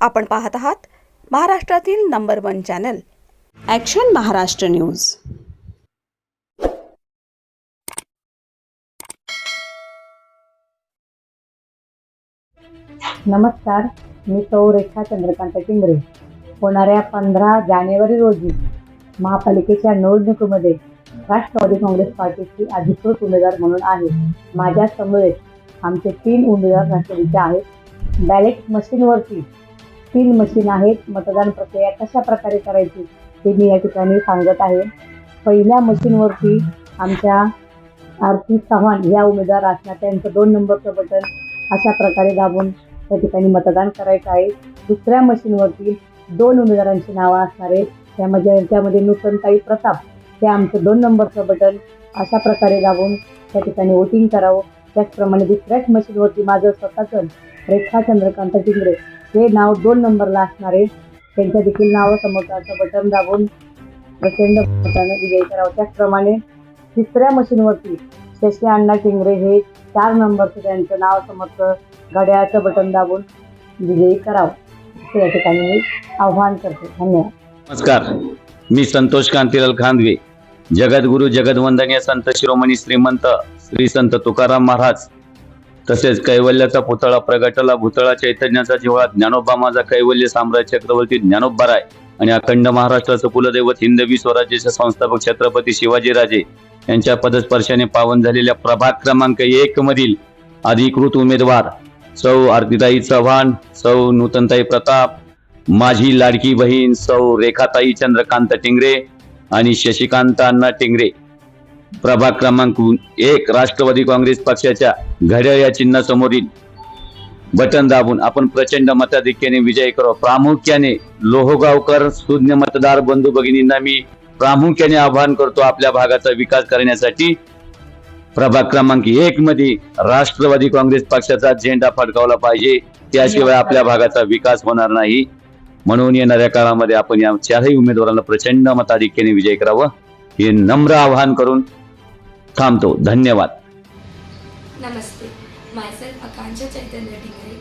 आपण पाहत आहात महाराष्ट्रातील number 1 channel action Maharashtra news. नमस्कार, मी सौ रेखा चंद्रकांत टिंगरे। होणाऱ्या 15 जानेवारी रोजी महापालिकेच्या निवडणुकीमध्ये राष्ट्रवादी काँग्रेस पार्टीची अधिकृत उमेदवार म्हणून आहे। माझ्या समवेत आमचे 3 उमेदवार राष्ट्रवादीचे आहेत। बॅलेट मशीनवरती 3 मशीन आहेत। मतदान प्रक्रिया कशा प्रकारे करायची ते मी या ठिकाणी सांगत आहे। पहिल्या मशीनवरती आमच्या आरती चव्हाण या उमेदवार असणार, त्यांचं 2 नंबरचं बटन अशा प्रकारे दाबून त्या ठिकाणी मतदान करायचं आहे। दुसऱ्या मशीनवरती 2 उमेदवारांची नावं असणार आहेत। त्यामध्ये नूतनताई प्रताप हे आमचं 2 नंबरचं बटन अशा प्रकारे दाबून त्या ठिकाणी वोटिंग करावं। त्याचप्रमाणे दुसऱ्याच मशीनवरती माझं स्वतःचं रेखा चंद्रकांत टिंगरे हे नाव 2 नंबरला असणार आहे। त्यांच्या देखील नावासमोरचं बटन दाबून प्रचंड मताने विजयी करावं। त्याचप्रमाणे तिसऱ्या मशीनवरती शशी अण्णा टिंगरे हे 4 नंबरचं त्यांचं नावासमोरचं घड्याळाचं बटन दाबून विजयी करावं असं या ठिकाणी मी आव्हान करते। धन्यवाद। नमस्कार, मी संतोष कांतीलाल खांदवे, जगद्गुरु जगदवंदनीय संत शिरोमणी श्रीमंत श्री संत तुकाराम महाराज तसेच कैवल्याचा पुतळा प्रगटला भूतळा चैतन्याचा जिव्हाळा ज्ञानोबा माझा कैवल्य साम्राज्य चक्रवर्ती ज्ञानोबाराय आणि अखंड महाराष्ट्राचं कुलदैवत हिंदवी स्वराज्याचे संस्थापक छत्रपती शिवाजीराजे यांच्या पदस्पर्शाने पावन झालेल्या प्रभाग क्रमांक 1 मधील अधिकृत उमेदवार सौ आरतीताई चव्हाण, सौ नूतनताई प्रताप, माझी लाडकी बहीण सौ रेखाताई चंद्रकांत टिंगरे आणि शशिकांत अण्णा टिंगरे प्रभाग क्रमांक 1 राष्ट्रवादी काँग्रेस पक्षाच्या घड्याळ या चिन्हासमोरील बटन दाबून आपण प्रचंड मताधिक्याने विजय करू। प्रामुख्याने लोहगावकर सुज्ञ मतदार बंधू भगिनींना मी प्रामुख्याने आवाहन करतो, आपल्या भागाचा विकास करण्यासाठी प्रभाग क्रमांक 1 मध्ये राष्ट्रवादी काँग्रेस पक्षाचा झेंडा फडकावला पाहिजे, त्याशिवाय आपल्या भागाचा विकास होणार नाही। म्हणून येणाऱ्या काळामध्ये आपण या 4ही उमेदवारांना प्रचंड मताधिक्याने विजय करावं हे नम्र आवाहन करून थांबतो। धन्यवाद। नमस्ते, myself Akansha Chaitanya Tingre,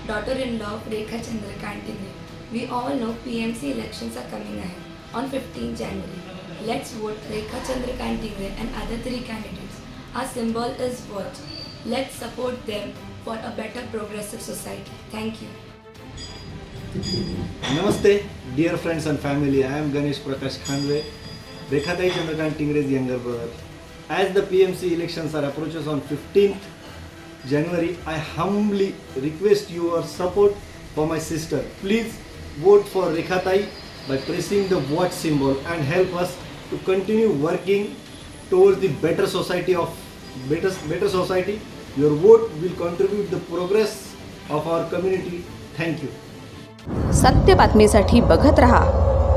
daughter-in-law of Rekha Chandrakant Tingre. We all know PMC elections are coming ahead on 15 January. Let's vote Rekha Chandrakant Tingre and other 3 candidates. Our symbol is what? Let's support them for a better progressive society. Thank you. Namaste, dear friends and family. I am Ganesh Prakash Khanwe, Rekhatai Chandrakant Tingre's younger brother. As the PMC elections are approaches on 15th January, I humbly request your support for my sister. Please vote for Rekhatai by pressing the watch symbol and help us to continue working towards the better society. Your vote will contribute the progress of our community. Thank you. सत्य बातमीसाठी बघत रहा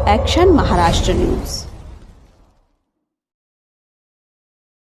action Maharashtra news.